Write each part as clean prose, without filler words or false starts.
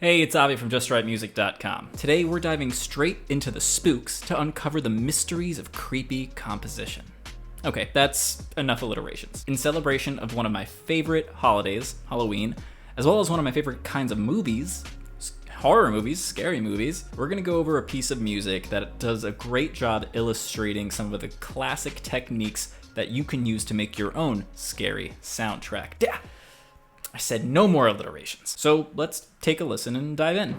Hey, it's Avi from JustRightMusic.com. Today we're diving straight into the spooks to uncover the mysteries of creepy composition. Okay, that's enough alliterations. In celebration of one of my favorite holidays, Halloween, as well as one of my favorite kinds of movies, horror movies, scary movies, we're gonna go over a piece of music that does a great job illustrating some of the classic techniques that you can use to make your own scary soundtrack. Yeah. I said no more alliterations. So let's take a listen and dive in.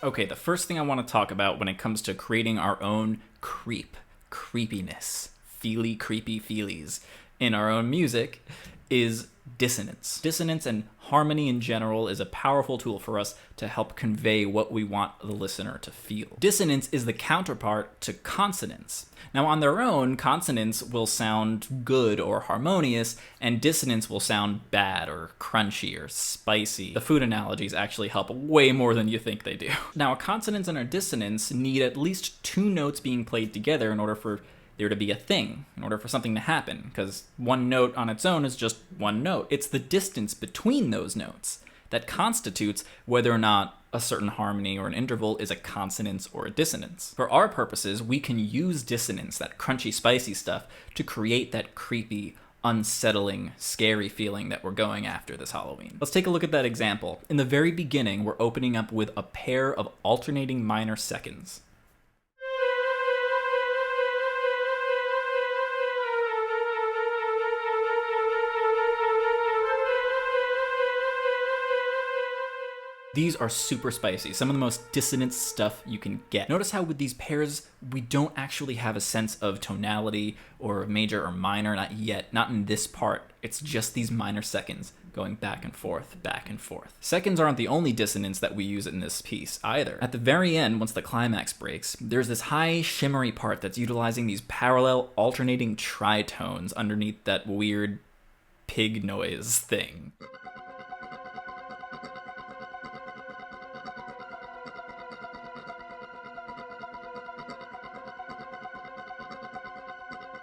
Okay, the first thing I want to talk about when it comes to creating our own creepiness, creepy feelies in our own music is dissonance. Dissonance and harmony in general is a powerful tool for us to help convey what we want the listener to feel. Dissonance is the counterpart to consonance. Now, on their own, consonance will sound good or harmonious, and dissonance will sound bad or crunchy or spicy. The food analogies actually help way more than you think they do. Now, a consonance and a dissonance need at least two notes being played together in order for there to be a thing, in order for something to happen, because one note on its own is just one note. It's the distance between those notes that constitutes whether or not a certain harmony or an interval is a consonance or a dissonance. For our purposes, we can use dissonance, that crunchy, spicy stuff, to create that creepy, unsettling, scary feeling that we're going after this Halloween. Let's take a look at that example. In the very beginning, we're opening up with a pair of alternating minor seconds. These are super spicy, some of the most dissonant stuff you can get. Notice how with these pairs, we don't actually have a sense of tonality or major or minor, not yet, not in this part. It's just these minor seconds going back and forth, back and forth. Seconds aren't the only dissonance that we use in this piece either. At the very end, once the climax breaks, there's this high shimmery part that's utilizing these parallel alternating tritones underneath that weird pig noise thing.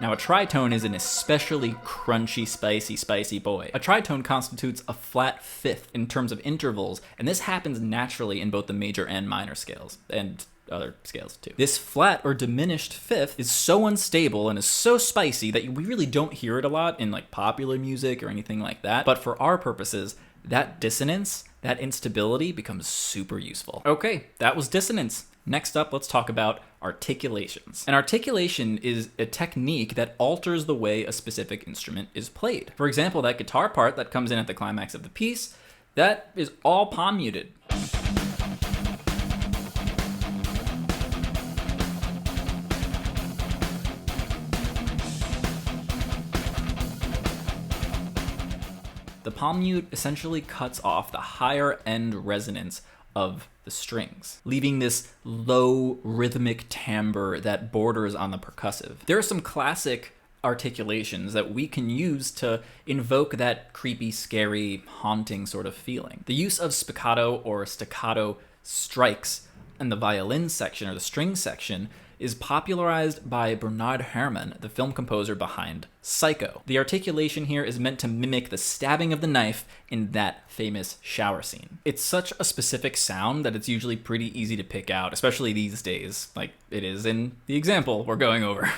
Now, a tritone is an especially crunchy, spicy boy. A tritone constitutes a flat fifth in terms of intervals, and this happens naturally in both the major and minor scales, and other scales too. This flat or diminished fifth is so unstable and is so spicy that we really don't hear it a lot in like popular music or anything like that, but for our purposes, that dissonance, that instability becomes super useful. Okay, that was dissonance. Next up, let's talk about articulations. An articulation is a technique that alters the way a specific instrument is played. For example, that guitar part that comes in at the climax of the piece, that is all palm muted. The palm mute essentially cuts off the higher end resonance of the strings, leaving this low rhythmic timbre that borders on the percussive. There are some classic articulations that we can use to invoke that creepy, scary, haunting sort of feeling. The use of spiccato or staccato strikes in the violin section or the string section is popularized by Bernard Herrmann, the film composer behind Psycho. The articulation here is meant to mimic the stabbing of the knife in that famous shower scene. It's such a specific sound that it's usually pretty easy to pick out, especially these days, like it is in the example we're going over.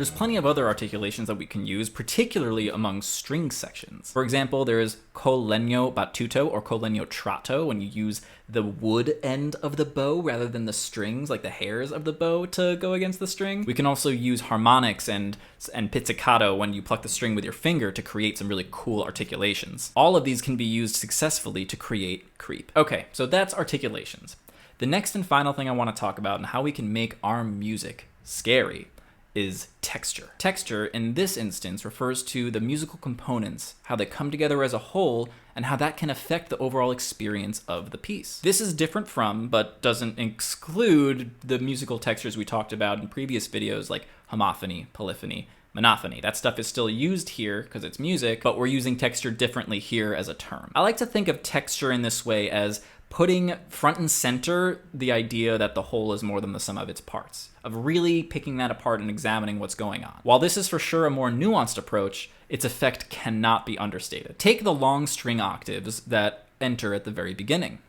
There's plenty of other articulations that we can use, particularly among string sections. For example, there is col legno battuto or col legno tratto, when you use the wood end of the bow rather than the strings, like the hairs of the bow, to go against the string. We can also use harmonics and pizzicato when you pluck the string with your finger to create some really cool articulations. All of these can be used successfully to create creep. Okay, so that's articulations. The next and final thing I want to talk about and how we can make our music scary is texture. Texture, in this instance, refers to the musical components, how they come together as a whole, and how that can affect the overall experience of the piece. This is different from, but doesn't exclude, the musical textures we talked about in previous videos, like homophony, polyphony, monophony. That stuff is still used here because it's music, but we're using texture differently here as a term. I like to think of texture in this way as putting front and center the idea that the whole is more than the sum of its parts, of really picking that apart and examining what's going on. While this is for sure a more nuanced approach, its effect cannot be understated. Take the long string octaves that enter at the very beginning.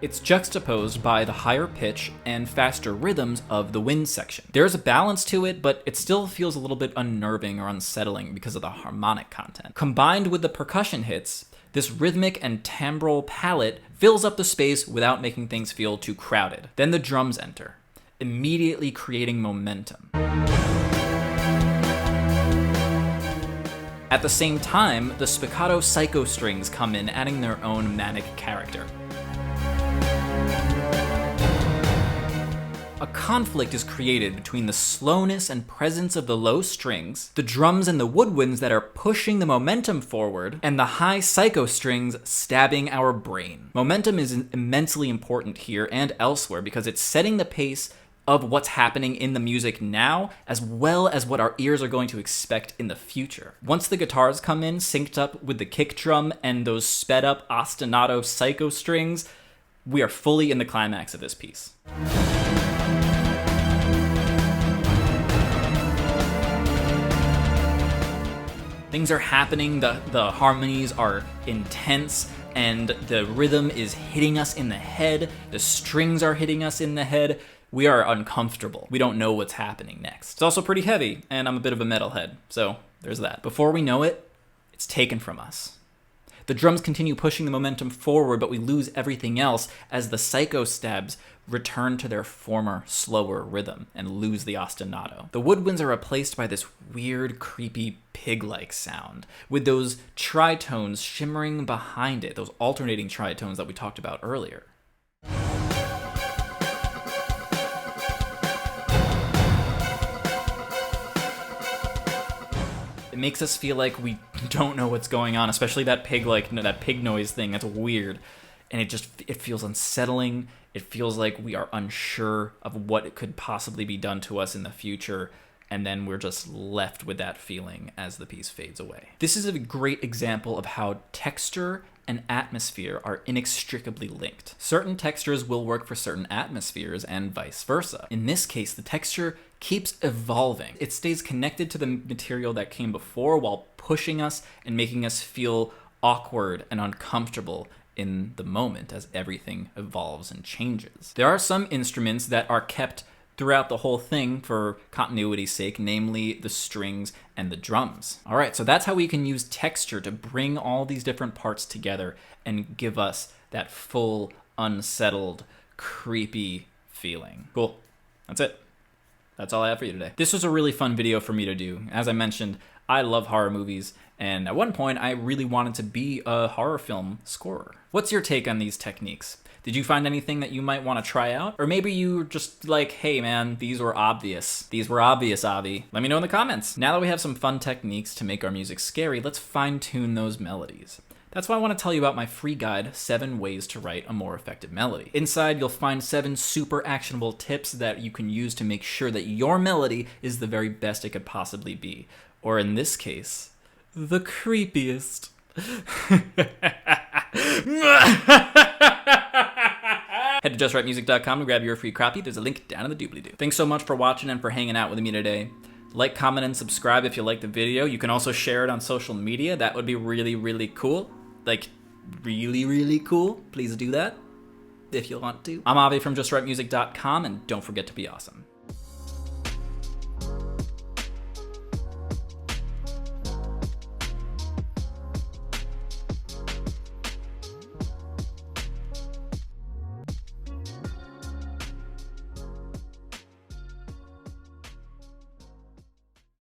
It's juxtaposed by the higher pitch and faster rhythms of the wind section. There's a balance to it, but it still feels a little bit unnerving or unsettling because of the harmonic content. Combined with the percussion hits, this rhythmic and timbral palette fills up the space without making things feel too crowded. Then the drums enter, immediately creating momentum. At the same time, the spiccato psycho strings come in, adding their own manic character. A conflict is created between the slowness and presence of the low strings, the drums and the woodwinds that are pushing the momentum forward, and the high psycho strings stabbing our brain. Momentum is immensely important here and elsewhere because it's setting the pace of what's happening in the music now, as well as what our ears are going to expect in the future. Once the guitars come in, synced up with the kick drum and those sped up ostinato psycho strings, we are fully in the climax of this piece. Things are happening, the harmonies are intense, and the rhythm is hitting us in the head, the strings are hitting us in the head. We are uncomfortable. We don't know what's happening next. It's also pretty heavy, and I'm a bit of a metalhead, so there's that. Before we know it, it's taken from us. The drums continue pushing the momentum forward, but we lose everything else as the psycho stabs return to their former, slower rhythm and lose the ostinato. The woodwinds are replaced by this weird, creepy, pig-like sound, with those tritones shimmering behind it, those alternating tritones that we talked about earlier. It makes us feel like we don't know what's going on, especially that pig noise thing. That's weird. And it feels unsettling. It feels like we are unsure of what could possibly be done to us in the future. And then we're just left with that feeling as the piece fades away. This is a great example of how texture and atmosphere are inextricably linked. Certain textures will work for certain atmospheres and vice versa. In this case, the texture keeps evolving. It stays connected to the material that came before while pushing us and making us feel awkward and uncomfortable in the moment as everything evolves and changes. There are some instruments that are kept throughout the whole thing for continuity's sake, namely the strings and the drums. All right, so that's how we can use texture to bring all these different parts together and give us that full, unsettled, creepy feeling. Cool, that's it. That's all I have for you today. This was a really fun video for me to do. As I mentioned, I love horror movies, and at one point I really wanted to be a horror film scorer. What's your take on these techniques? Did you find anything that you might want to try out? Or maybe you were just like, hey man, these were obvious. These were obvious, Avi. Let me know in the comments. Now that we have some fun techniques to make our music scary, let's fine-tune those melodies. That's why I want to tell you about my free guide, 7 Ways to Write a More Effective Melody. Inside, you'll find 7 super actionable tips that you can use to make sure that your melody is the very best it could possibly be. Or in this case, the creepiest. Head to justwritemusic.com to grab your free copy. There's a link down in the doobly-doo. Thanks so much for watching and for hanging out with me today. Like, comment, and subscribe if you liked the video. You can also share it on social media. That would be really, really cool. like really, really cool, please do that if you want to. I'm Avi from JustWriteMusic.com, and don't forget to be awesome.